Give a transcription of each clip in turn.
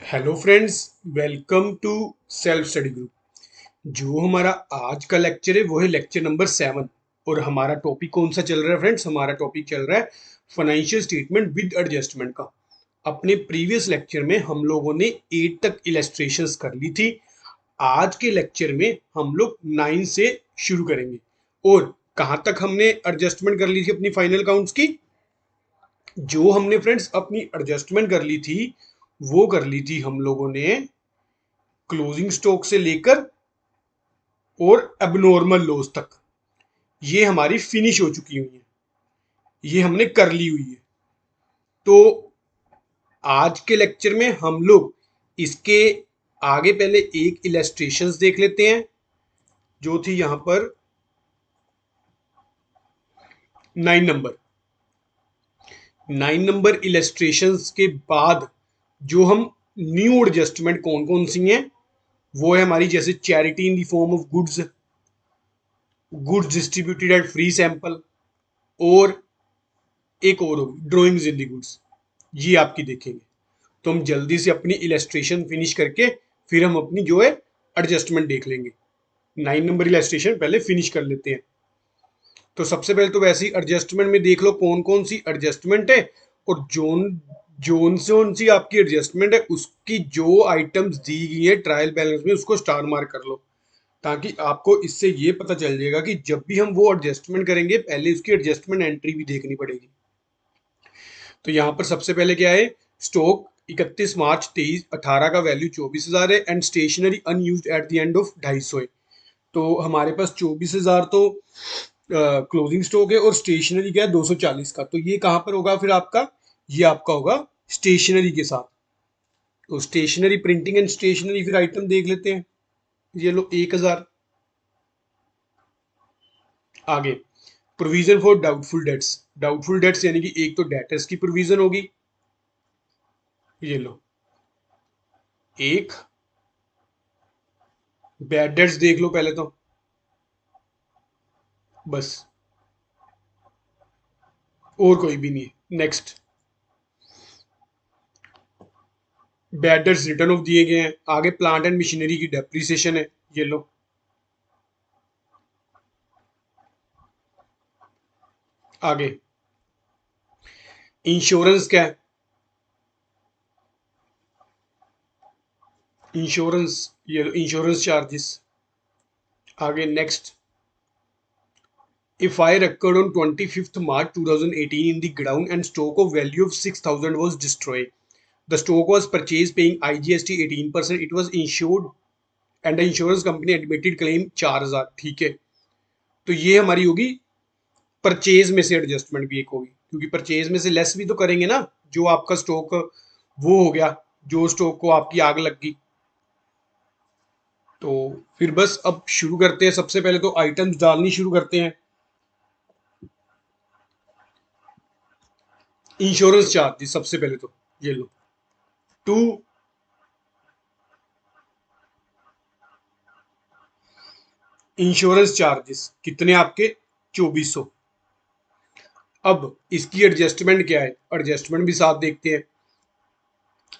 Hello friends, welcome to self study group. जो हमारा आज का लेक्चर है वो है लेक्चर नंबर 7। और हमारा टॉपिक कौन सा चल रहा है फ्रेंड्स? हमारा टॉपिक चल रहा है फाइनेंशियल स्टेटमेंट विद एडजस्टमेंट का। अपने प्रीवियस लेक्चर में हम लोगों ने 8 तक इलस्ट्रेशंस कर ली थी। आज के लेक्चर में हम लोग 9 से शुरू करेंगे। और कहाँ तक हमने एडजस्टमेंट कर ली थी अपनी फाइनल काउंट्स की? जो हमने फ्रेंड्स अपनी एडजस्टमेंट कर ली थी वो कर ली थी हम लोगों ने क्लोजिंग स्टॉक से लेकर और एबनॉर्मल लॉस तक। ये हमारी फिनिश हो चुकी हुई है, ये हमने कर ली हुई है। तो आज के लेक्चर में हम लोग इसके आगे पहले एक इलस्ट्रेशंस देख लेते हैं जो थी यहां पर 9 नंबर। 9 नंबर इलस्ट्रेशंस के बाद जो हम न्यू एडजस्टमेंट कौन कौन सी हैं वो है हमारी, जैसे charity in the form of goods, goods distributed at free sample, और एक और होगी ड्रॉइंग्स इन दी गुड्स। ये आपकी देखेंगे। तो हम जल्दी से अपनी इलस्ट्रेशन फिनिश करके फिर हम अपनी जो है एडजस्टमेंट देख लेंगे। 9 नंबर इलस्ट्रेशन पहले फिनिश कर लेते हैं। तो सबसे पहले तो वैसे ही एडजस्टमेंट में देख लो कौन कौन सी एडजस्टमेंट है, और जोन जोन से कौन सी आपकी एडजस्टमेंट है उसकी जो आइटम्स दी गई है ट्रायल बैलेंस में उसको स्टार मार्क कर लो, ताकि आपको इससे ये पता चल जाएगा कि जब भी हम वो एडजस्टमेंट करेंगे पहले उसकी एडजस्टमेंट एंट्री भी देखनी पड़ेगी। तो यहाँ पर सबसे पहले क्या है, स्टॉक 31 मार्च 23 18 का वैल्यू 24,000 है and stationery unused at the end of 250 है। तो हमारे पास 24,000 तो क्लोजिंग स्टॉक है और स्टेशनरी क्या है 240 का। तो ये कहाँ पर होगा फिर आपका? ये आपका होगा स्टेशनरी के साथ। तो स्टेशनरी प्रिंटिंग एंड स्टेशनरी फिर आइटम देख लेते हैं। ये लो 1,000। आगे provision for doubtful debts. Doubtful debts यानी कि एक तो डेटर्स की प्रोविजन होगी, ये लो एक। बैड डेट्स देख लो पहले तो, बस और कोई भी नहीं है। Next bad debts return of दिए गए हैं। आगे प्लांट एंड मशीनरी की डेप्रिसिएशन है, ये लो। आगे इंश्योरेंस क्या है? इंश्योरेंस, ये लो इंश्योरेंस चार्जेस। आगे next, if I occurred on 25th March 2018 in the ground and stock of value of 6,000 was destroyed. The stock was purchased paying IGST 18%. It was insured and the insurance company admitted claim 4,000। ठीक है, तो ये हमारी होगी purchase में से adjustment भी एक होगी, क्योंकि परचेज में से लेस भी तो करेंगे ना। जो आपका स्टॉक वो हो गया, जो स्टॉक को आपकी आग लग गई। तो फिर बस अब शुरू करते हैं। सबसे पहले तो आइटम्स डालनी शुरू करते हैं। इंश्योरेंस चार्ज सबसे पहले तो ये लो टू। इंश्योरेंस चार्जेस कितने आपके? 2400। अब इसकी एडजस्टमेंट क्या है? एडजस्टमेंट भी साथ देखते हैं।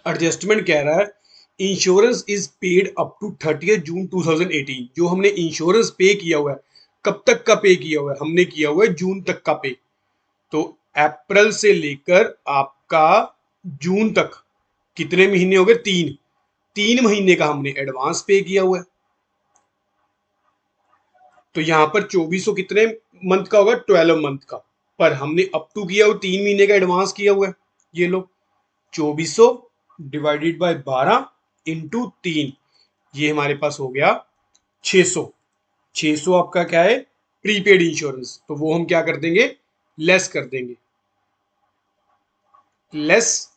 एडजस्टमेंट कह रहा है insurance is paid up to 30 June 2018। जो हमने इंश्योरेंस पे किया हुआ है, कब तक का पे किया हुआ है? हमने किया हुआ है जून तक का पे। तो अप्रैल से लेकर आपका जून तक कितने महीने हो गए? 3। 3 महीने का हमने एडवांस पे किया हुआ है। तो यहां पर 2400 कितने मंथ का होगा? 12 मंथ का। पर हमने अप टू किया हुआ 3 महीने का एडवांस किया हुआ है। ये लो 2400 डिवाइडेड बाय 12 इंटू 3, ये हमारे पास हो गया 600। 600 आपका क्या है? Prepaid insurance. तो वो हम क्या कर देंगे? लेस कर देंगे। लेस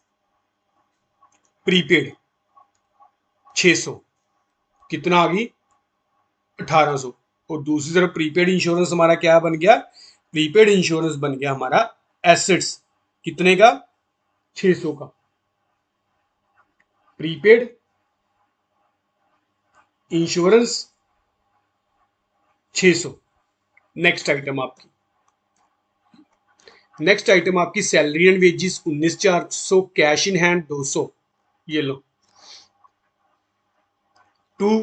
प्रीपेड 600 कितना आ गई? 1800। और दूसरी तरफ प्रीपेड इंश्योरेंस हमारा क्या बन गया? प्रीपेड इंश्योरेंस बन गया हमारा एसेट्स। कितने का? 600 का प्रीपेड इंश्योरेंस 600। नेक्स्ट आइटम आपकी, नेक्स्ट आइटम आपकी salary and wages 19,400, cash in hand 200। ये लो to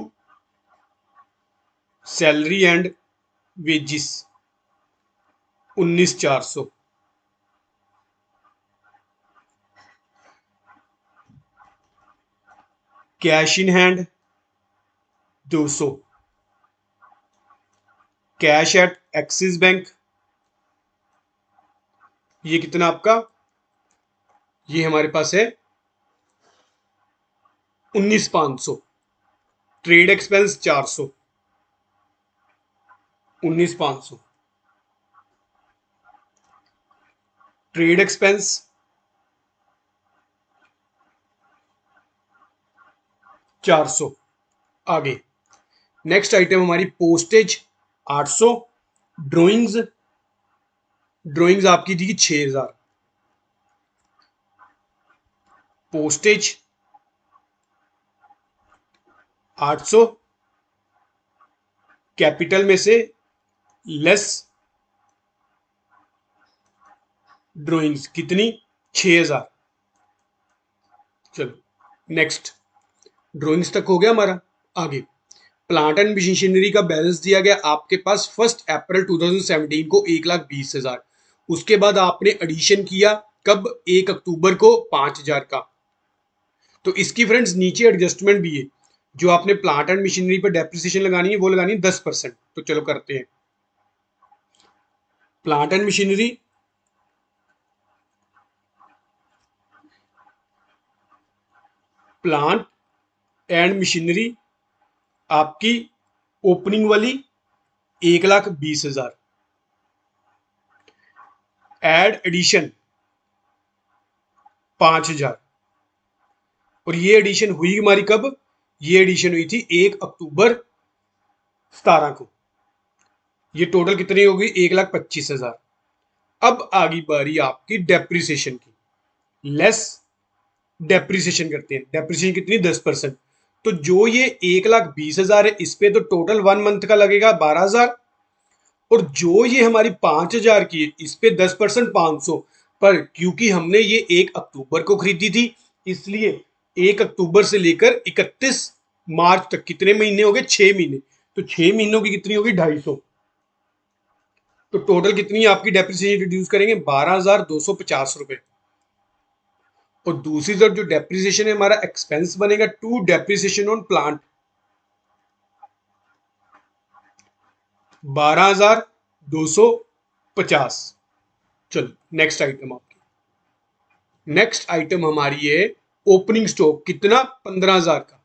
salary and wages 19,400। Cash in hand 200। Cash at Axis bank, ये कितना आपका, ये हमारे पास है 19,500। Trade expense 400, 19,500। Trade expense 400। आगे नेक्स्ट आइटम हमारी पोस्टेज 800। ड्राइंग्स, ड्राइंग्स आपकी थी 6,000। पोस्टेज 800, कैपिटल में से लेस ड्राइंग्स कितनी, 6,000। चलो नेक्स्ट, ड्राइंग्स तक हो गया हमारा। आगे प्लांट एंड मशीनरी का बैलेंस दिया गया आपके पास 1 अप्रैल 2017 को 1,20,000। उसके बाद आपने एडिशन किया कब, 1 अक्टूबर को 5,000 का। तो इसकी फ्रेंड्स नीचे एडजस्टमेंट भी है, जो आपने प्लांट एंड मशीनरी पर डेप्रिसिएशन लगानी है वो लगानी है 10%। तो चलो करते हैं। Plant and machinery, plant and machinery आपकी ओपनिंग वाली 1,20,000। Add addition 5,000। और ये एडिशन हुई हमारी कब, ये एडिशन हुई थी 1 अक्टूबर 17 को। ये टोटल कितनी होगी, 1,25,000। अब आगी बारी आपकी डेप्रिसिएशन की, लेस डेप्रिसिएशन करते हैं। डेप्रिसिएशन कितनी, 10%। तो जो ये 1,20,000 है इस पे तो टोटल 1 मंथ का लगेगा 12,000। और जो ये हमारी 5,000 की है इस पे 10% 500। पर क्योंकि हमने ये 1 अक्टूबर को खरीदी थी, इसलिए 1 अक्टूबर से लेकर 31 मार्च तक कितने महीने हो गए, 6 महीने। तो 6 महीनों की कितनी होगी, 250। तो टोटल कितनी आपकी डेप्रिसिएशन रिड्यूस करेंगे, 12,250 रुपए। और दूसरी तरफ जो डेप्रिसिएशन है हमारा एक्सपेंस बनेगा टू डेप्रिसिएशन ऑन प्लांट, 12,250। चलो नेक्स्ट आइटम आपकी, नेक्स्ट आइटम हमारी है ओपनिंग स्टॉक, कितना, 15,000 का।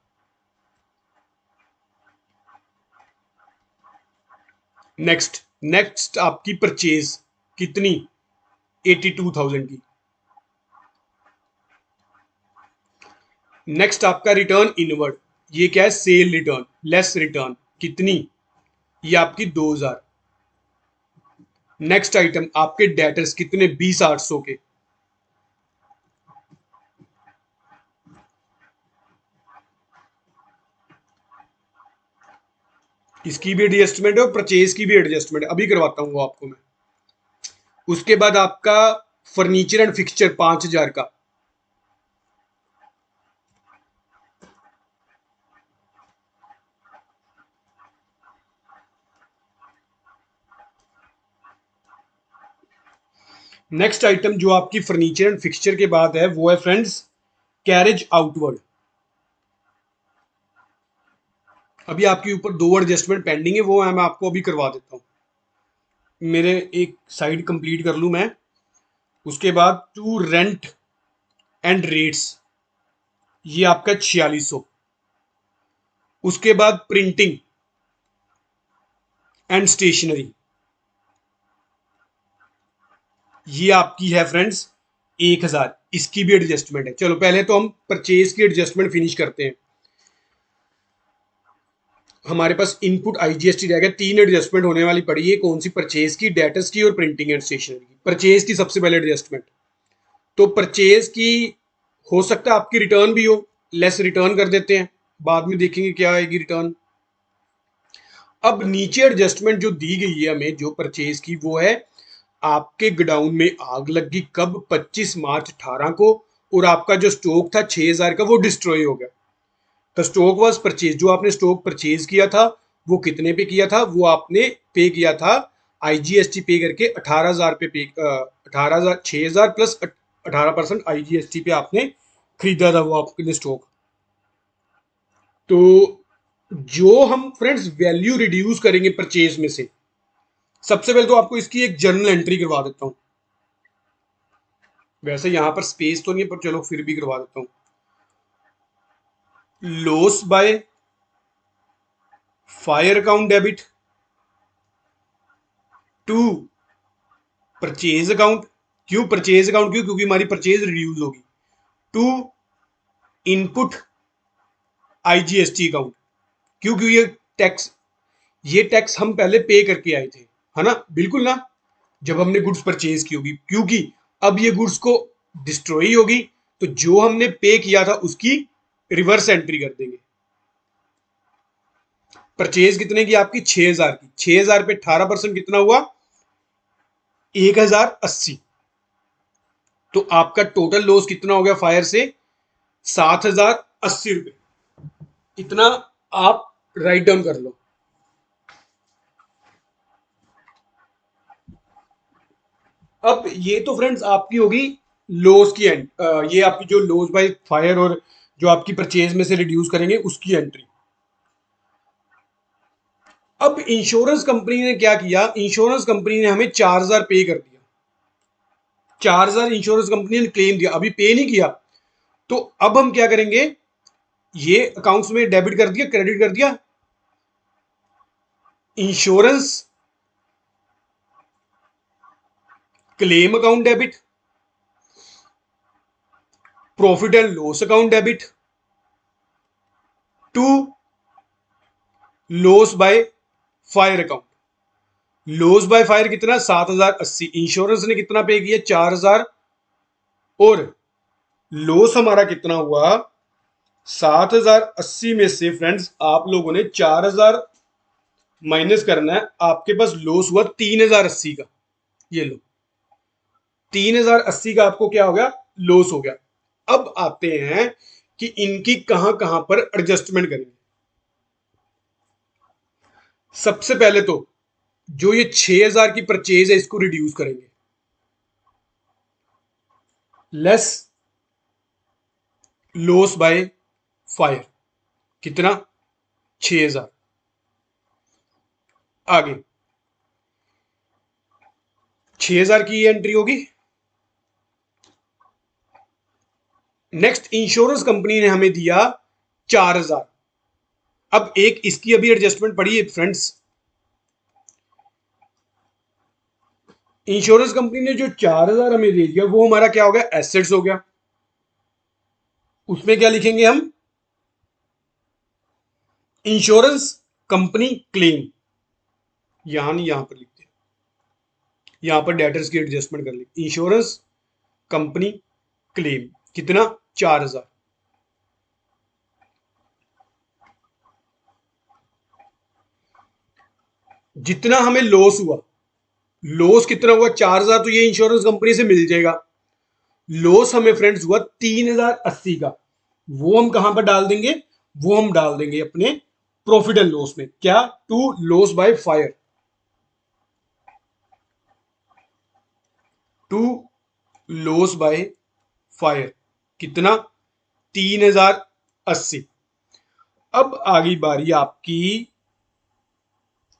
नेक्स्ट, नेक्स्ट आपकी परचेज कितनी, 82,000 की। नेक्स्ट आपका रिटर्न इनवर्ड, ये क्या है, सेल रिटर्न लेस रिटर्न कितनी, ये आपकी 2,000। नेक्स्ट आइटम आपके डेटर्स कितने, 20,800 के। इसकी भी एडजस्टमेंट है और परचेज की भी एडजस्टमेंट है, अभी करवाता हूँ वो आपको मैं। उसके बाद आपका फर्नीचर एंड फिक्सचर 5,000 का। नेक्स्ट आइटम जो आपकी फर्नीचर एंड फिक्सचर के बाद है वो है फ्रेंड्स कैरेज आउटवर्ड। अभी आपके ऊपर 2 एडजस्टमेंट पेंडिंग है, वो मैं आपको अभी करवा देता हूँ। मेरे एक साइड कंप्लीट कर लूँ मैं। उसके बाद टू रेंट एंड रेट्स, ये आपका 4,600। उसके बाद प्रिंटिंग एंड स्टेशनरी, ये आपकी है फ्रेंड्स 1,000। इसकी भी एडजस्टमेंट है। चलो पहले तो हम परचेज की एडजस्टमेंट फिनिश करते हैं। हमारे पास इनपुट आईजीएसटी रह गया, 3 एडजस्टमेंट होने वाली पड़ी है, कौन सी, परचेज की, डेटर्स की और प्रिंटिंग एंड स्टेशनरी की। परचेज की सबसे पहले एडजस्टमेंट, तो परचेज की हो सकता है आपकी रिटर्न भी हो, लेस रिटर्न कर देते हैं, बाद में देखेंगे क्या आएगी रिटर्न। अब नीचे एडजस्टमेंट जो दी गई है हमें जो परचेज की, वो है आपके गोडाउन में आग लगी कब, 25 मार्च 18 को। और आपका जो स्टॉक था 6,000 का वो डिस्ट्रॉय हो गया। द स्टॉक वाज परचेज, जो आपने स्टॉक परचेज किया था वो कितने पे किया था, वो आपने पे किया था आईजीएसटी पे करके 18,000 पे 18,000 6,000 प्लस 18% आईजीएसटी पे आपने खरीदा था वो आपके लिए स्टॉक। तो जो हम फ्रेंड्स वैल्यू रिड्यूस करेंगे परचेज में से, सबसे पहले तो आपको इसकी एक जर्नल एंट्री करवा देता हूं। वैसे यहां पर स्पेस तो नहीं है पर चलो फिर भी करवा देता हूं। Loss by fire account debit to purchase account. क्यों परचेज अकाउंट, क्यों, क्योंकि हमारी परचेज रिड्यूस होगी। टू इनपुट आईजीएसटी अकाउंट, क्योंकि ये टैक्स हम पहले पे करके आए थे, है ना, बिल्कुल ना, जब हमने गुड्स परचेज की होगी, क्योंकि अब ये गुड्स को डिस्ट्रॉय होगी तो जो हमने पे किया था उसकी रिवर्स एंट्री कर देंगे। परचेज कितने की आपकी 6,000 की, 6,000 पे 18% कितना हुआ 1,080। तो आपका टोटल लॉस कितना हो गया फायर से 7,080 रुपए। इतना आप राइट डाउन कर लो। अब ये तो फ्रेंड्स आपकी होगी लॉस की एंड, ये आपकी जो लॉस बाय फायर और जो आपकी परचेज में से रिड्यूस करेंगे उसकी एंट्री। अब इंश्योरेंस कंपनी ने क्या किया, इंश्योरेंस कंपनी ने हमें 4,000 पे कर दिया, 4,000 इंश्योरेंस कंपनी ने क्लेम दिया, अभी पे नहीं किया। तो अब हम क्या करेंगे, ये अकाउंट्स में डेबिट कर दिया, क्रेडिट कर दिया, insurance claim account debit, profit and loss account debit to loss by fire account. Loss by fire कितना 7,080, इंश्योरेंस ने कितना पे किया 4,000, और लॉस हमारा कितना हुआ 7,080 में से फ्रेंड्स आप लोगों ने 4,000 माइनस करना है, आपके पास लॉस हुआ 3,080 का। ये लो 3,080 का आपको क्या हो गया लॉस हो गया। अब आते हैं कि इनकी कहां कहां पर एडजस्टमेंट करेंगे। सबसे पहले तो जो ये 6,000 की परचेज है इसको रिड्यूस करेंगे, लेस लॉस बाय फायर कितना 6,000। आगे 6,000 की एंट्री होगी। नेक्स्ट इंश्योरेंस कंपनी ने हमें दिया 4,000। अब एक इसकी अभी एडजस्टमेंट पड़ी है फ्रेंड्स, इंश्योरेंस कंपनी ने जो 4,000 हमें दे दिया वो हमारा क्या हो गया एसेट्स हो गया। उसमें क्या लिखेंगे हम, इंश्योरेंस कंपनी क्लेम, यहां नहीं यहां पर लिखते, यहां पर डेटर्स की एडजस्टमेंट कर ली, इंश्योरेंस कंपनी क्लेम कितना 4,000। जितना हमें लॉस हुआ, लॉस कितना हुआ 4,000, तो ये इंश्योरेंस कंपनी से मिल जाएगा। लॉस हमें फ्रेंड्स हुआ 3,080 का, वो हम कहां पर डाल देंगे, वो हम डाल देंगे अपने प्रॉफिट एंड लॉस में, क्या to loss by fire, to loss by fire कितना 3,080। अब आ गई बारी आपकी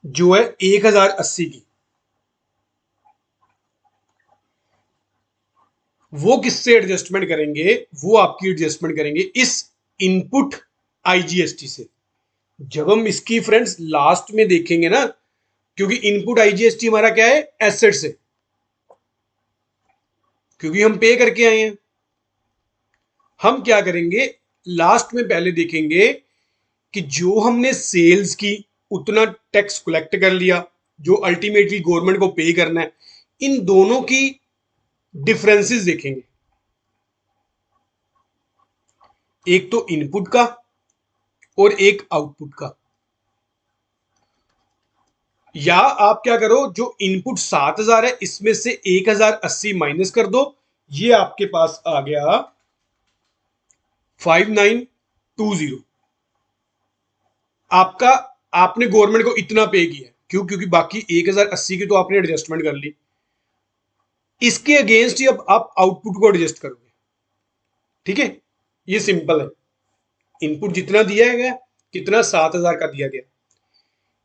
जो है 1,080 की, वो किससे एडजस्टमेंट करेंगे, वो आपकी एडजस्टमेंट करेंगे इस इनपुट आईजीएसटी से। जब हम इसकी फ्रेंड्स लास्ट में देखेंगे ना, क्योंकि इनपुट आईजीएसटी हमारा क्या है एसेट से, क्योंकि हम पे करके आए हैं। हम क्या करेंगे लास्ट में पहले देखेंगे कि जो हमने सेल्स की उतना टैक्स कलेक्ट कर लिया जो अल्टीमेटली गवर्नमेंट को पे करना है, इन दोनों की डिफरेंसेस देखेंगे, एक तो इनपुट का और एक आउटपुट का। या आप क्या करो, जो इनपुट 7,000 है इसमें से 1,080 माइनस कर दो, ये आपके पास आ गया 5,920। आपका आपने गवर्नमेंट को इतना पे किया, क्यों? क्योंकि बाकी 1080 की तो आपने एडजस्टमेंट कर ली, इसके अगेंस्ट ही अब आप आउटपुट को एडजस्ट करोगे। ठीक है, ये सिंपल है। इनपुट जितना दिया गया, कितना 7000 का दिया गया,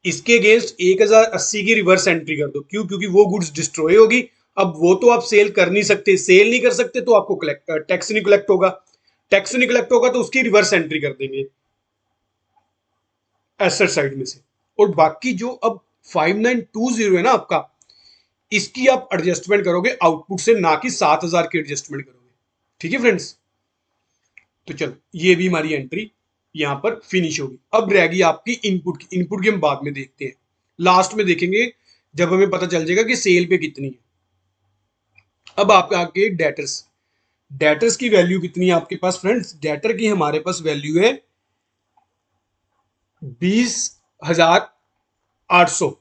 इसके अगेंस्ट 1080 की रिवर्स एंट्री कर दो। क्यों? क्योंकि वो गुड्स डिस्ट्रॉय होगी। अब वो तो आप सेल कर नहीं सकते, सेल नहीं कर सकते तो आपको टैक्स नहीं कलेक्ट होगा, टैक्स नहीं कलेक्ट होगा तो उसकी रिवर्स एंट्री कर देंगे एसेट साइड में से। और बाकी जो अब 5920 है ना आपका, इसकी आप एडजस्टमेंट करोगे आउटपुट से, ना कि 7000 की एडजस्टमेंट करोगे। ठीक है फ्रेंड्स, तो चलो ये भी हमारी एंट्री यहां पर फिनिश होगी। अब रहेगी आपकी इनपुट की। इनपुट की हम बाद में देखते हैं, लास्ट में देखेंगे जब हमें पता चल जाएगा कि सेल पे कितनी है। अब आपके आगे डेटर्स, डेटर्स की वैल्यू कितनी है आपके पास फ्रेंड्स? डेटर की हमारे पास वैल्यू है 20,800।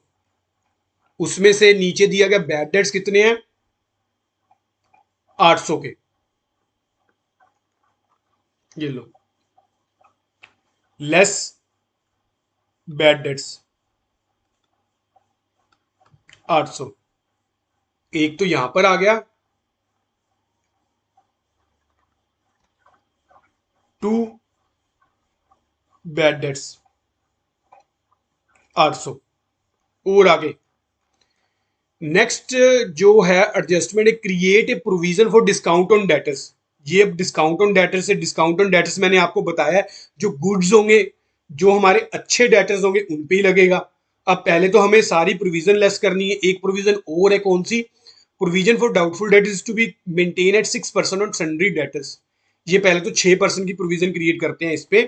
उसमें से नीचे दिया गया बैड डेट्स कितने हैं? 800 के। ये लो, लेस बैड डेट्स 800। एक तो यहां पर आ गया, टू बैड डेट्स 800। और आगे नेक्स्ट जो है adjustment, create a provision for discount on debtors. ये डिस्काउंट ऑन डेटर्स है, डिस्काउंट ऑन डेटर्स मैंने आपको बताया है, जो गुड्स होंगे, जो हमारे अच्छे डेटर्स होंगे उन पे ही लगेगा। अब पहले तो हमें सारी प्रोविजन लेस करनी है। एक प्रोविजन और है, कौन सी? Provision for doubtful debtors to be maintain at 6% on sundry debtors. ये पहले तो 6% की प्रोविजन क्रिएट करते हैं इस पे।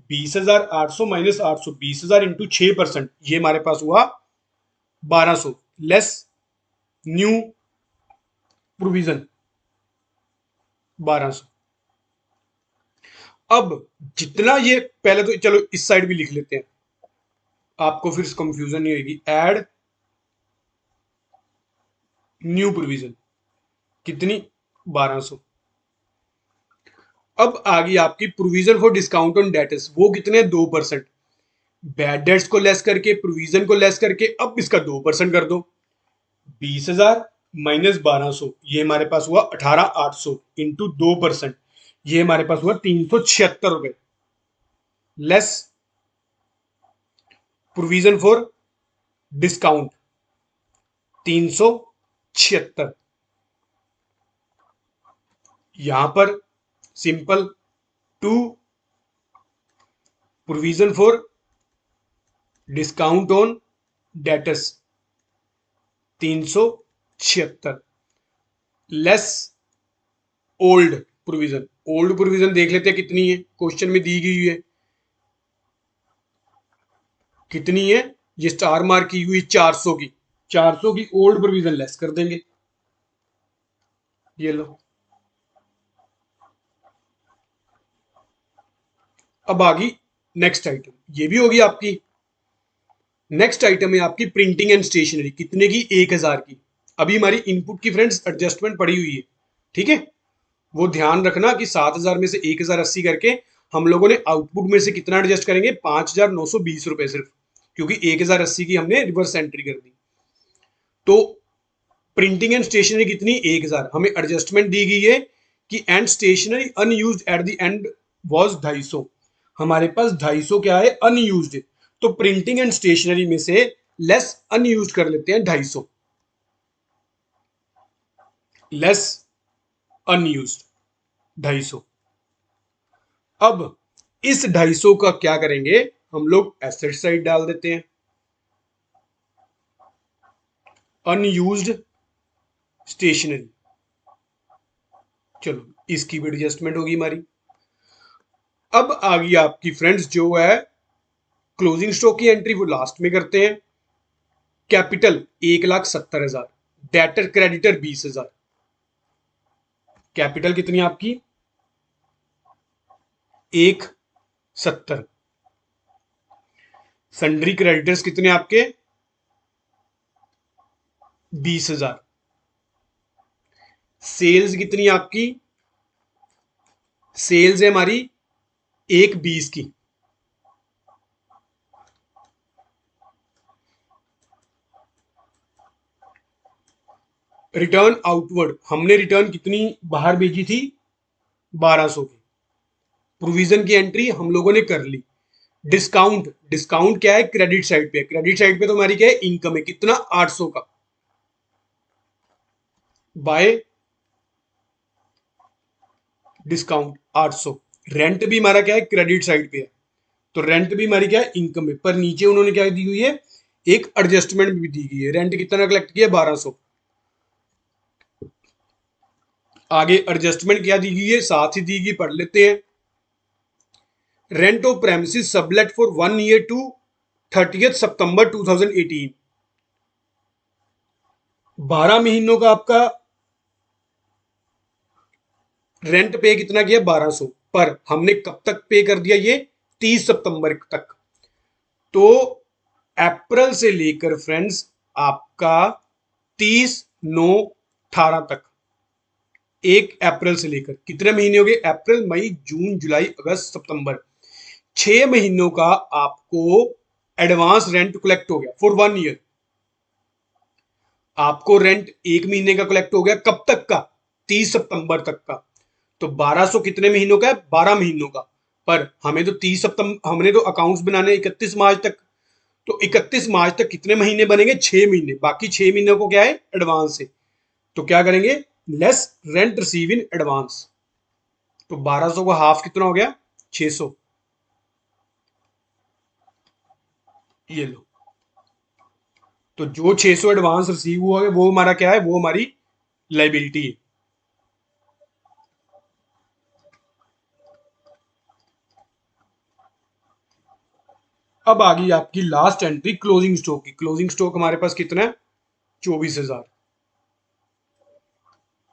20,800 माइनस 800, 20,000 इंटू 6%, ये हमारे पास हुआ 1200, लेस न्यू प्रोविजन 1200। अब जितना ये, पहले तो चलो इस साइड भी लिख लेते हैं, आपको फिर कंफ्यूजन नहीं होगी। ऐड न्यू प्रोविजन कितनी? 1200। अब आ गई आपकी provision for discount on debtors, वो कितने? 2%। बैड डेट्स को लेस करके, प्रोविजन को लेस करके, अब इसका 2% कर दो। 20,000 माइनस 1200, ये हमारे पास हुआ 18,800 इंटू 2%, ये हमारे पास हुआ 376 रुपए, लेस प्रोविजन फॉर डिस्काउंट 376। यहां पर simple, to provision for discount on debtors 376, less old provision. Old provision देख लेते हैं कितनी है, क्वेश्चन में दी गई है कितनी है, ये स्टार मार्क की हुई 400 की। 400 की ओल्ड प्रोविजन लेस कर देंगे, ये लो। अब आ गई नेक्स्ट आइटम, ये भी होगी आपकी। नेक्स्ट आइटम है आपकी प्रिंटिंग एंड स्टेशनरी, कितने की? 1000 की। अभी हमारी इनपुट की फ्रेंड्स एडजस्टमेंट पड़ी हुई है, ठीक है। वो ध्यान रखना कि 7000 में से 1080 करके हम लोगों ने आउटपुट में से कितना एडजस्ट करेंगे? 5,920 रुपए सिर्फ, क्योंकि 1080 की हमने रिवर्स एंट्री कर दी। तो प्रिंटिंग एंड स्टेशनरी कितनी? 1000। हमें एडजस्टमेंट दी गई है कि and stationery unused at the end was 250। हमारे पास 250 क्या है? अनयूज्ड। तो प्रिंटिंग एंड स्टेशनरी में से लेस अनयूज्ड कर लेते हैं 250, लेस अनयूज्ड 250। अब इस 250 का क्या करेंगे हम लोग? एसेट साइड डाल देते हैं, अनयूज्ड स्टेशनरी। चलो इसकी भी एडजस्टमेंट होगी हमारी। अब आ गई आपकी फ्रेंड्स जो है क्लोजिंग स्टॉक की एंट्री, वो लास्ट में करते हैं। Capital 1,70,000, debtor creditor 20,000। कैपिटल कितनी आपकी? 170। सन्ड्री क्रेडिटर्स कितने आपके? 20,000। सेल्स कितनी आपकी? सेल्स है हमारी 120 की। रिटर्न आउटवर्ड, हमने रिटर्न कितनी बाहर भेजी थी, 1200 की। प्रोविजन की एंट्री हम लोगों ने कर ली। डिस्काउंट, डिस्काउंट क्या है, क्रेडिट साइड पे, क्रेडिट साइड पे तो हमारी क्या है, इनकम है, कितना, 800 का, बाय डिस्काउंट 800। रेंट भी हमारा क्या है, क्रेडिट साइड पे है, तो रेंट भी हमारी क्या है, इनकम है, पर नीचे उन्होंने क्या दी हुई है, एक एडजस्टमेंट भी दी गई है। रेंट कितना कलेक्ट किया, 1200। आगे एडजस्टमेंट क्या दी गई है, साथ ही दी गई, पढ़ लेते हैं। Rent of premises sublet for 1 year to 30 September 2018। 12 महीनों का आपका रेंट पे कितना किया, 1200, पर हमने कब तक पे कर दिया ये, 30 सितंबर तक। तो अप्रैल से लेकर फ्रेंड्स आपका 30/9/18 तक, 1 अप्रैल से लेकर कितने महीने हो गए, अप्रैल मई जून जुलाई अगस्त सितंबर, 6 महीनों का आपको एडवांस रेंट कलेक्ट हो गया फॉर 1 ईयर। आपको रेंट 1 महीने का कलेक्ट हो गया, कब तक का, 30 सितंबर तक का। तो 1200 कितने महीनों का है, 12 महीनों का, पर हमें तो 30 सितंबर, हमने तो अकाउंट्स बनाने 31 मार्च तक, तो 31 मार्च तक कितने महीने बनेंगे, 6 महीने, बाकी 6 महीनों को क्या है, एडवांस है। तो क्या करेंगे, less rent receive in advance. तो 1200 को हाफ कितना हो गया, 600। ये लो, तो जो 600 एडवांस रिसीव हुआ है वो हमारा क्या है, वो हमारी लाइबिलिटी है। अब आ गई आपकी लास्ट एंट्री क्लोजिंग स्टॉक की। क्लोजिंग स्टॉक हमारे पास कितना है, 24,000।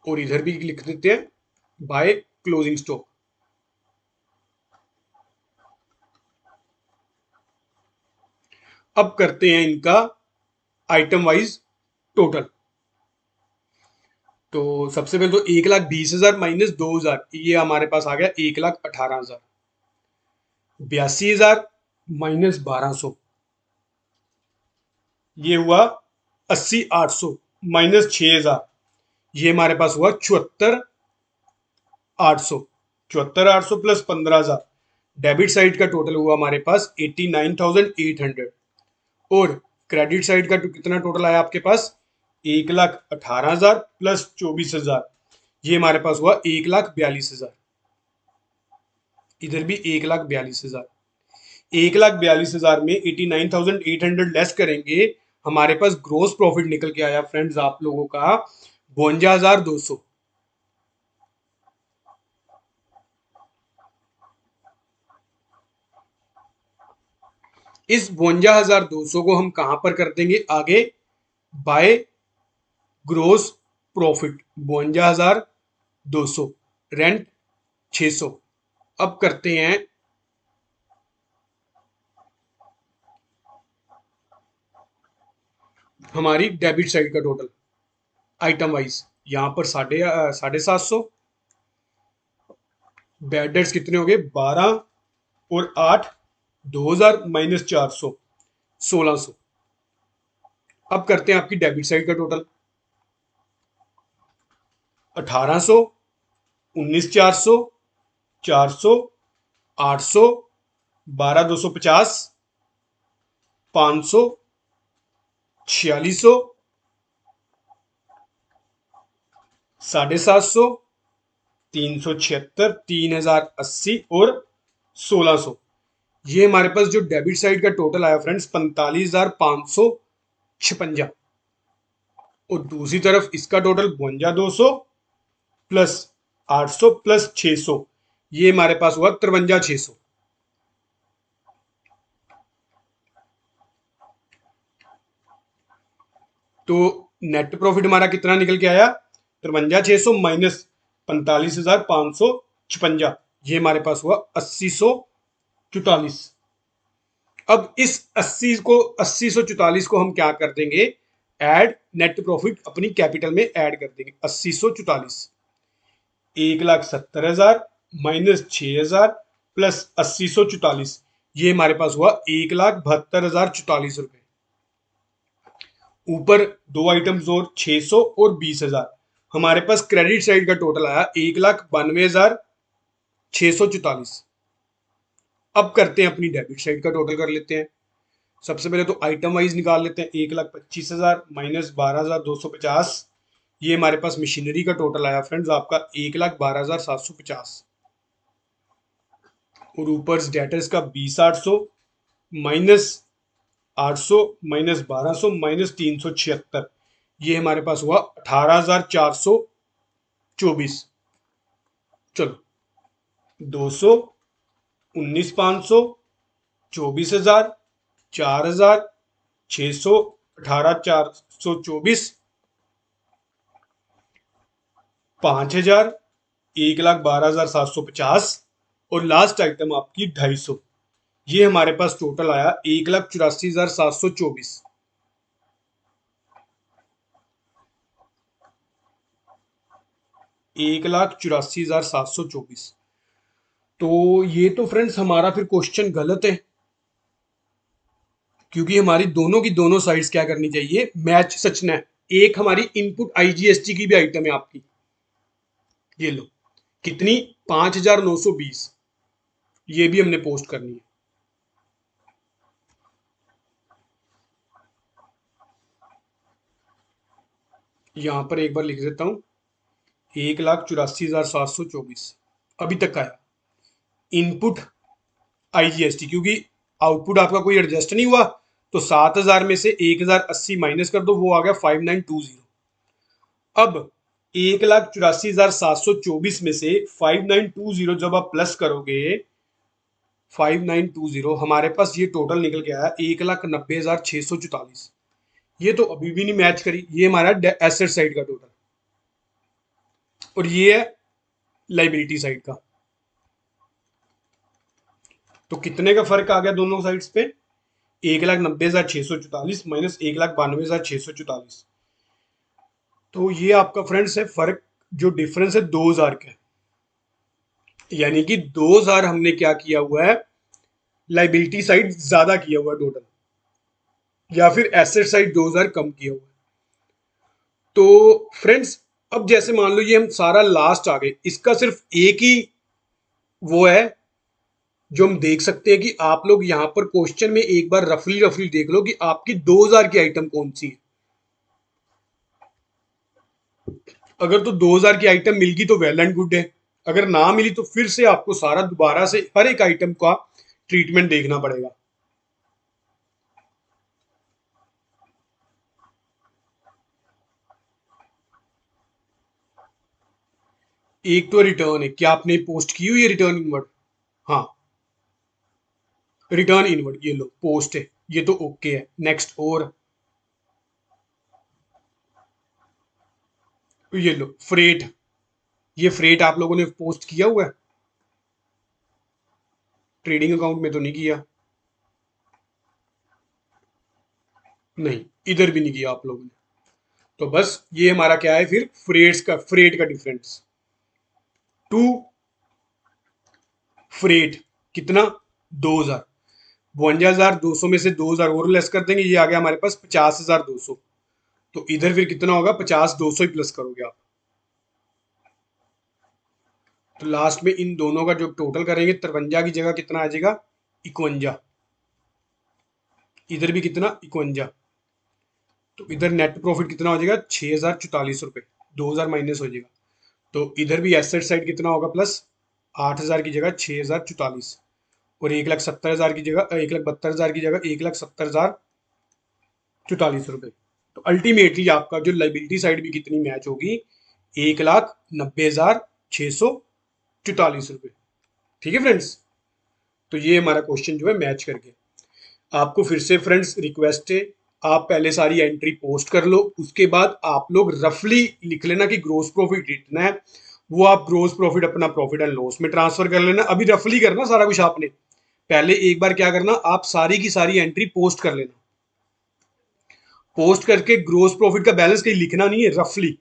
और इधर भी लिख देते हैं बाय क्लोजिंग स्टॉक। अब करते हैं इनका आइटम वाइज टोटल। तो सबसे पहले तो 1,20,000 माइनस 2,000, ये हमारे पास आ गया 1,18,000। 82,000 माइनस 1,200, ये हुआ 80,800 माइनस 6,000, ये हमारे पास हुआ 74,800। 74,800 प्लस 15,000, डेबिट साइड का टोटल हुआ हमारे पास 89,800। और क्रेडिट साइड का कितना टोटल आया आपके पास, 1,18,000 प्लस 24,000, ये हमारे पास हुआ 1,42,000। इधर भी 1,42,000। 1,42,000 में 89,800 लेस करेंगे, हमारे पास ग्रोस प्रॉफिट निकल के आया फ्रेंड्स आप लोगों का 52,200। इस 52,200 को हम कहां पर कर देंगे आगे, बाय ग्रोस प्रॉफिट। 52,200, रेंट 600। अब करते हैं हमारी डेबिट साइड का टोटल आइटम वाइज। यहां पर 750, बैड डेट्स कितने हो गए, 12 और 8, 2,000 माइनस 400, 1,600। अब करते हैं आपकी डेबिट साइड का टोटल, 1,800, 19,400, 400, 800, 12,250, 500, 4,600, 750, 376, 3,080 और 1,600। ये हमारे पास जो डेबिट साइड का टोटल आया फ्रेंड्स 45,556। और दूसरी तरफ इसका टोटल 52,200 प्लस 800 प्लस 600, ये हमारे पास हुआ 53,600। तो नेट प्रॉफिट हमारा कितना निकल के आया, 53,600 माइनस 45,556, ये हमारे पास हुआ 8,144। अब इस 80,144 को हम क्या कर देंगे, ऐड नेट प्रॉफिट अपनी कैपिटल में ऐड कर देंगे। 80,144, 1,70,000 माइनस 6,000 प्लस 80,144, ये हमारे पास हुआ 1,72,044 रुपए। ऊपर दो आइटम्स और 600 और 20,000। हमारे पास क्रेडिट साइड का टोटल आया 1,92,644। अब करते हैं अपनी डेबिट साइड का टोटल कर लेते हैं। सबसे पहले तो आइटम वाइज निकाल लेते हैं। 1,25,000 माइनस 12,250, ये हमारे पास मशीनरी का टोटल आया फ्रेंड्स आपका 1,12,750। और ऊपर डेटर्स का 20,800 माइनस 800 माइनस 1,200 माइनस 376, ये हमारे पास हुआ 18,424। चलो 200, 19,500, 24,000, 4,000, 600, 18,424, 5,000, 1,12,750 और लास्ट आइटम आपकी 250। ये हमारे पास टोटल आया 1,84,724। 1,84,724। तो ये तो फ्रेंड्स हमारा फिर क्वेश्चन गलत है, क्योंकि हमारी दोनों की दोनों साइड्स क्या करनी चाहिए, मैच सचना है। एक हमारी इनपुट आईजीएसटी की भी आइटम है आपकी, ये लो कितनी, 5,920, ये भी हमने पोस्ट करनी है। यहां पर एक बार लिख देता हूं, 1,84,724 अभी तक आया इनपुट आईजीएसटी, क्योंकि आउटपुट आपका कोई एडजस्ट नहीं हुआ। तो 7,000 में से 1,080 माइनस कर दो, वो आ गया 5,920। अब 1,84,724 में से 5,920 जब आप प्लस करोगे, 5,920 हमारे पास ये टोटल निकल के आया 1,90,644। ये तो अभी भी नहीं मैच करी। ये हमारा एसेट साइड का टोटल और ये है लाइबिलिटी साइड का। तो कितने का फर्क आ गया दोनों साइड्स पे, 1,90,644 माइनस 1,92,644। तो ये आपका फ्रेंड्स है फर्क, जो डिफरेंस है 2,000 का। यानी कि 2,000 हमने क्या किया हुआ है, लाइबिलिटी साइड ज्यादा किया हुआ है टोटल, या फिर एसेट साइड 2,000 कम किया हुआ है। तो फ्रेंड्स अब जैसे मान लो ये हम सारा लास्ट आ गए, इसका सिर्फ एक ही वो है जो हम देख सकते हैं कि आप लोग यहां पर क्वेश्चन में एक बार रफली रफली देख लो कि आपकी 2,000 की आइटम कौन सी है। अगर तो 2,000 की आइटम मिल गई तो वेल एंड गुड है। अगर ना मिली तो फिर से आपको सारा दोबारा से हर एक आइटम का ट्रीटमेंट देखना पड़ेगा। एक तो रिटर्न है, क्या आपने पोस्ट की हुई है रिटर्न इनवर्ड? हाँ, रिटर्न इनवर्ड ये लो पोस्ट है, ये तो ओके है। नेक्स्ट और ये लो फ्रेट, ये फ्रेट आप लोगों ने पोस्ट किया हुआ है? ट्रेडिंग अकाउंट में तो नहीं किया, नहीं इधर भी नहीं किया आप लोगों ने। तो बस ये हमारा क्या है फिर, फ्रेट का डिफरेंस टू फ्रेट कितना, 2,000। 52,200 में से 2,000 और लेस कर देंगे, ये आ गया हमारे पास 50,200। तो इधर फिर कितना होगा, 50,200 ही प्लस करोगे आप। तो लास्ट में इन दोनों का जो टोटल करेंगे 53 की जगह कितना आ जाएगा, 51। इधर भी कितना, 51। तो इधर नेट प्रॉफिट कितना हो जाएगा, 6,044 रुपये। 2,000 माइनस हो जाएगा। तो इधर भी एसेट साइड कितना होगा प्लस, 8,000 की जगह 6,044, और 1,70,000 की जगह 1,72,000 की जगह 1,70,044 रुपये। तो अल्टीमेटली आपका जो लाइबिलिटी साइड भी कितनी मैच होगी, 1,90,644 रुपये। ठीक है फ्रेंड्स, तो ये हमारा क्वेश्चन जो है मैच कर गया। आपको फिर से फ्रेंड्स रिक्वेस्ट है, आप पहले सारी एंट्री पोस्ट कर लो, उसके बाद आप लोग रफली लिख लेना कि ग्रोस प्रॉफिट इतना है, वो आप ग्रोस प्रॉफिट अपना प्रॉफिट एंड लॉस में ट्रांसफर कर लेना। अभी रफली करना सारा कुछ आपने, पहले एक बार क्या करना, आप सारी की सारी एंट्री पोस्ट कर लेना। पोस्ट करके ग्रोस प्रॉफिट का बैलेंस कहीं लिखना नहीं है, रफली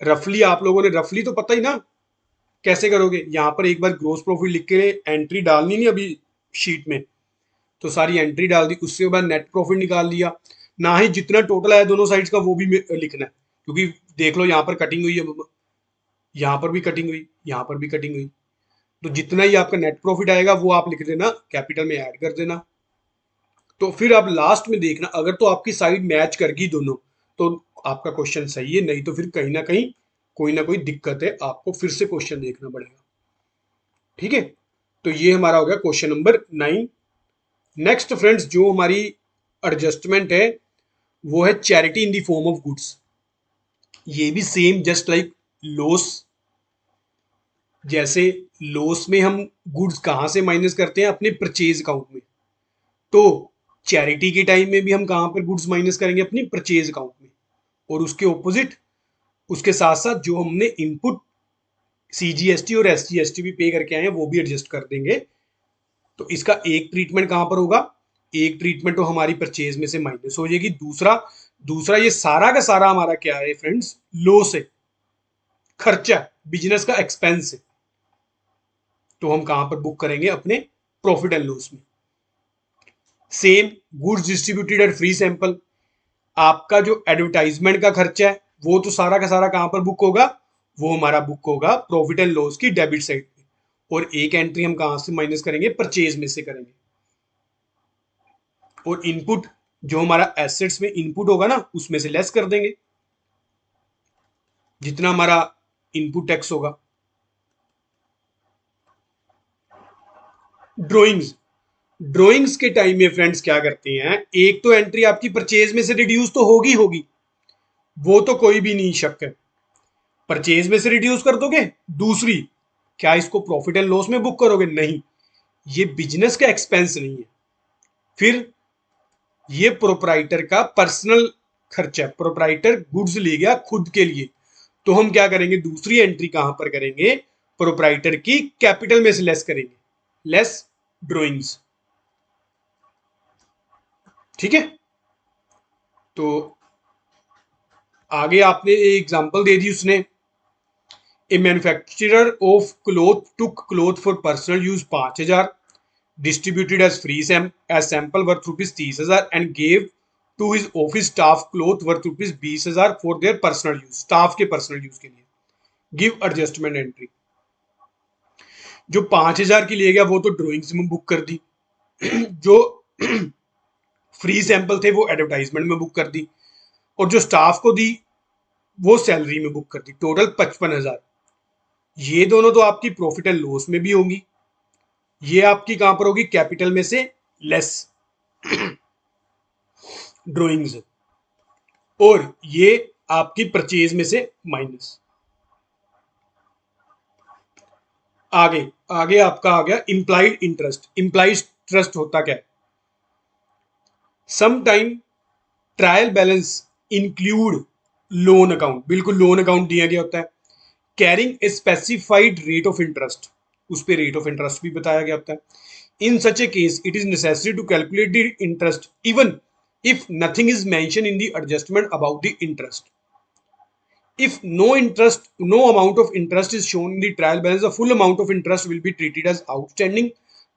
रफली आप लोगों ने, रफली तो पता ही ना कैसे करोगे। यहां पर एक बार ग्रोस प्रॉफिट लिख के एंट्री डालनी नहीं अभी शीट में, तो सारी एंट्री डाल दी, उसके बाद नेट प्रॉफिट निकाल लिया। ना ही जितना टोटल आया दोनों साइड्स का वो भी लिखना है, क्योंकि देख लो यहाँ पर कटिंग हुई है, यहाँ पर भी कटिंग हुई, यहाँ पर भी कटिंग हुई, तो जितना ही आपका नेट प्रॉफिट आएगा वो आप लिख देना, कैपिटल में ऐड कर देना। तो फिर आप लास्ट में देखना, अगर तो आपकी साइड मैच कर गई दोनों तो आपका क्वेश्चन सही है, नहीं तो फिर कहीं ना कोई दिक्कत है, आपको फिर से क्वेश्चन देखना पड़ेगा। ठीक है, तो ये हमारा हो गया क्वेश्चन नंबर 9। नेक्स्ट फ्रेंड्स जो हमारी एडजस्टमेंट है वो है charity in the form of goods. ये भी सेम जस्ट लाइक लॉस, जैसे लॉस में हम गुड्स कहां से माइनस करते हैं, अपने परचेज अकाउंट में, तो चैरिटी के टाइम में भी हम कहां पर गुड्स माइनस करेंगे, अपनी परचेज अकाउंट में। और उसके ऑपोजिट, उसके साथ साथ जो हमने इनपुट सीजीएसटी और एसजीएसटी भी पे करके आए हैं वो भी एडजस्ट कर देंगे। तो इसका एक ट्रीटमेंट कहां पर होगा, एक ट्रीटमेंट तो हमारी परचेज में से माइनस हो जाएगी, दूसरा दूसरा ये सारा का सारा हमारा क्या है फ्रेंड्स, लॉस है, खर्चा, बिजनेस का एक्सपेंस है, तो हम कहां पर बुक करेंगे, अपने प्रॉफिट एंड लॉस में। Same goods distributed at free sample, आपका जो एडवर्टाइजमेंट का खर्चा है वो तो सारा का सारा कहां पर बुक होगा, वो हमारा बुक होगा प्रॉफिट एंड लॉस की डेबिट साइड पे, और एक एंट्री हम कहां से माइनस करेंगे, परचेज में से करेंगे। और इनपुट जो हमारा एसेट्स में इनपुट होगा ना उसमें से लेस कर देंगे, जितना हमारा इनपुट टैक्स होगा। ड्रॉइंग्स, ड्रॉइंग्स के टाइम में फ्रेंड्स क्या करते हैं, एक तो एंट्री आपकी परचेज में से रिड्यूस तो होगी होगी, वो तो कोई भी नहीं शक है, परचेज में से रिड्यूस कर दोगे। दूसरी, क्या इसको प्रॉफिट एंड लॉस में बुक करोगे, नहीं, ये बिजनेस का एक्सपेंस नहीं है, फिर ये प्रोपराइटर का पर्सनल खर्चा है, प्रोपराइटर गुड्स ले गया खुद के लिए, तो हम क्या करेंगे, दूसरी एंट्री कहां पर करेंगे, प्रोपराइटर की कैपिटल में से लेस करेंगे, लेस ड्रॉइंग्स। ठीक है, तो आगे आपने एग्जांपल दे दी उसने, a manufacturer of cloth took cloth for personal use 5,000 distributed as free as sample worth rupees 30,000 and gave to his office staff cloth worth rupees 20,000 for their personal use, staff के personal use के लिए। give adjustment entry, जो 5,000 की लिए गया वो तो drawings में बुक कर दी, जो फ्री सैंपल थे वो एडवर्टाइजमेंट में बुक कर दी, और जो स्टाफ को दी वो सैलरी में बुक कर दी, टोटल 55,000। ये दोनों तो आपकी प्रॉफिट एंड लॉस में भी होंगी, ये आपकी कहां पर होगी, कैपिटल में से लेस ड्रॉइंग्स, और ये आपकी परचेज में से माइनस। आगे आगे आपका आ गया इंप्लाइड इंटरेस्ट। इंप्लाइड इंटरेस्ट होता क्या है, some time trial balance include loan account, बिल्कुल लोन अकाउंट दिया गया होता है, carrying a specified rate of interest, उस पर रेट ऑफ इंटरेस्ट भी बताया गया होता है। In such a case it is necessary to calculate the interest even if nothing is mentioned in the adjustment about the interest. If no amount of interest is shown in the trial balance, the full amount of interest will be treated as outstanding.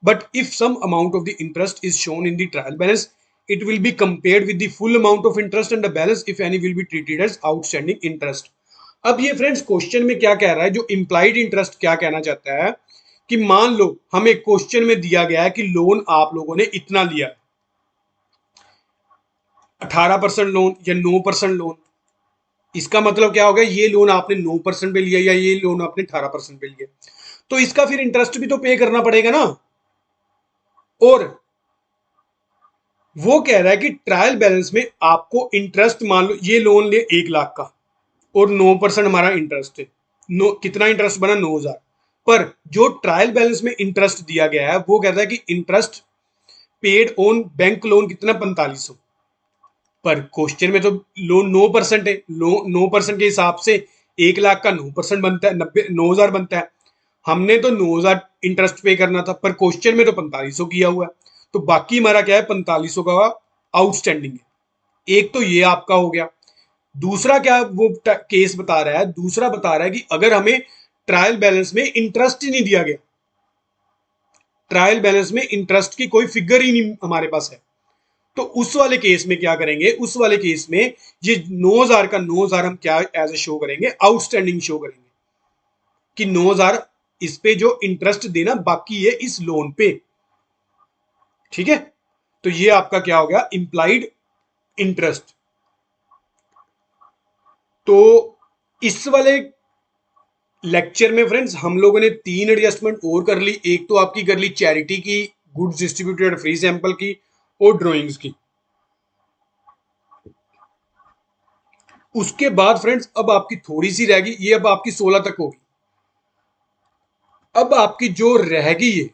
But if some amount of the interest is shown in the trial balance, it will be compared with the full amount of interest, and the balance, if any, will be treated as outstanding interest. अब ये friends question में क्या कह रहा है, जो implied interest क्या कहना चाहता है, कि मान लो हमें क्वेश्चन में दिया गया है कि लोन आप लोगों ने इतना लिया, 18% लोन या 9% लोन, इसका मतलब क्या हो गया, ये लोन आपने 9% पे लिया या ये लोन आपने 18% पे लिया, तो इसका फिर इंटरेस्ट भी तो पे करना पड़ेगा ना। और वो कह रहा है कि ट्रायल बैलेंस में आपको इंटरेस्ट, मान लो ये लोन ले 1,00,000 का और 9% हमारा इंटरेस्ट है, कितना इंटरेस्ट बना, 9,000, पर जो ट्रायल बैलेंस में इंटरेस्ट दिया गया है वो कहता है कि interest paid on bank loan कितना, 4500, पर क्वेश्चन में तो लोन 9% है, 9% के हिसाब से 1,00,000 का 9% बनता है, 9,000 बनता है, हमने तो 9,000 इंटरेस्ट पे करना था, पर क्वेश्चन में तो 4500 किया हुआ है, तो बाकी हमारा क्या है, 4500 का आउटस्टैंडिंग है। एक तो ये आपका हो गया। दूसरा क्या वो केस बता रहा है, दूसरा बता रहा है कि अगर हमें ट्रायल बैलेंस में इंटरेस्ट ही नहीं दिया गया, ट्रायल बैलेंस में इंटरेस्ट की कोई फिगर ही नहीं हमारे पास है, तो उस वाले केस में क्या करेंगे, उस वाले केस में ये 9,000 का 9,000 हम क्या एज ए शो करेंगे, आउटस्टैंडिंग शो करेंगे कि 9,000 इस पे जो इंटरेस्ट देना बाकी है इस लोन पे। ठीक है, तो ये आपका क्या हो गया, इंप्लाइड इंटरेस्ट। तो इस वाले लेक्चर में फ्रेंड्स हम लोगों ने 3 एडजस्टमेंट और कर ली। एक तो आपकी कर ली चैरिटी की, गुड्स डिस्ट्रीब्यूटेड फ्री सैंपल की और ड्राइंग्स की। उसके बाद फ्रेंड्स अब आपकी थोड़ी सी रहेगी, ये अब आपकी 16 तक होगी। अब आपकी जो रहेगी ये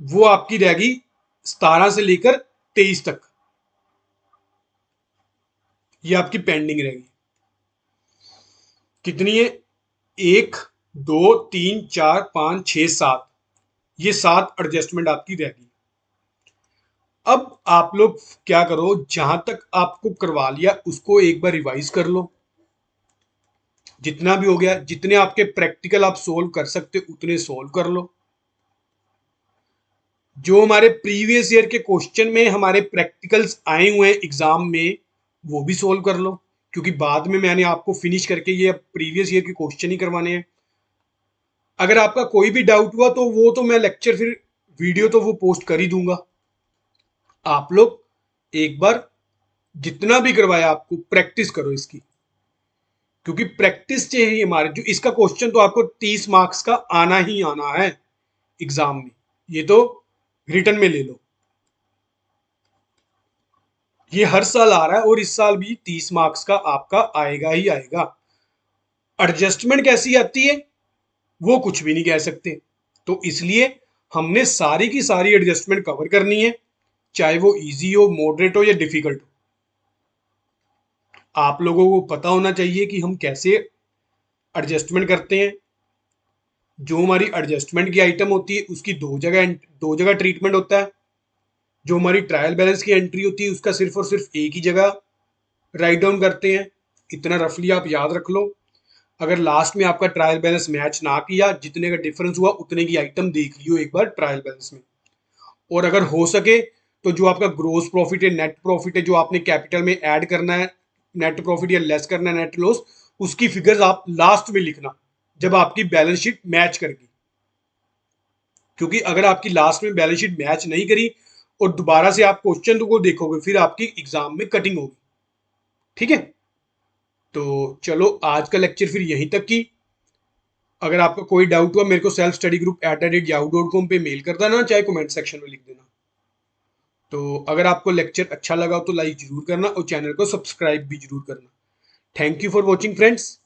वो आपकी रहेगी 17 से लेकर 23 तक, ये आपकी पेंडिंग रहेगी। कितनी है, 1 2 3 4 5 6 7, ये 7 एडजस्टमेंट आपकी रहेगी। अब आप लोग क्या करो, जहां तक आपको करवा लिया उसको एक बार रिवाइज कर लो, जितना भी हो गया, जितने आपके प्रैक्टिकल आप सोल्व कर सकते उतने सोल्व कर लो। जो हमारे प्रीवियस ईयर के क्वेश्चन में हमारे प्रैक्टिकल्स आए हुए हैं एग्जाम में वो भी सोल्व कर लो, क्योंकि बाद में मैंने आपको फिनिश करके ये प्रीवियस ईयर के क्वेश्चन ही करवाने हैं। अगर आपका कोई भी डाउट हुआ तो वो तो मैं लेक्चर फिर वीडियो तो वो पोस्ट कर ही दूंगा। आप लोग एक बार जितना भी करवाया आपको प्रैक्टिस करो इसकी, क्योंकि प्रैक्टिस से ही हमारे जो इसका क्वेश्चन तो आपको 30 मार्क्स का आना ही आना है एग्जाम में, ये तो रिटर्न में ले लो। ये हर साल आ रहा है और इस साल भी 30 मार्क्स का आपका आएगा ही आएगा। एडजस्टमेंट कैसी आती है वो कुछ भी नहीं कह सकते, तो इसलिए हमने सारी की सारी एडजस्टमेंट कवर करनी है, चाहे वो इजी हो, मॉडरेट हो या डिफिकल्ट हो। आप लोगों को पता होना चाहिए कि हम कैसे एडजस्टमेंट करते हैं। जो हमारी एडजस्टमेंट की आइटम होती है उसकी दो जगह ट्रीटमेंट होता है। जो हमारी ट्रायल बैलेंस की एंट्री होती है उसका सिर्फ और सिर्फ एक ही जगह राइट डाउन करते हैं। इतना रफली आप याद रख लो। अगर लास्ट में आपका ट्रायल बैलेंस मैच ना किया, जितने का डिफरेंस हुआ उतने की आइटम देख लियो एक बार ट्रायल बैलेंस में। और अगर हो सके तो जो आपका ग्रोस प्रॉफिट है, नेट प्रॉफिट है, जो आपने कैपिटल में ऐड करना है, नेट प्रॉफिट या लेस करना है नेट लॉस, उसकी फिगर्स आप लास्ट में लिखना जब आपकी बैलेंस शीट मैच करेगी। क्योंकि अगर आपकी लास्ट में बैलेंस शीट मैच नहीं करी और दोबारा से आप क्वेश्चन को देखोगे फिर आपकी एग्जाम में कटिंग होगी। ठीक है, तो चलो आज का लेक्चर फिर यहीं तक की। अगर आपका कोई डाउट हुआ मेरे को सेल्फ स्टडी ग्रुप @yahoo.com पे मेल कर देना, चाहे कमेंट सेक्शन में लिख देना। तो अगर आपको लेक्चर अच्छा लगा तो लाइक जरूर करना और चैनल को सब्सक्राइब भी जरूर करना। Thank you for watching friends.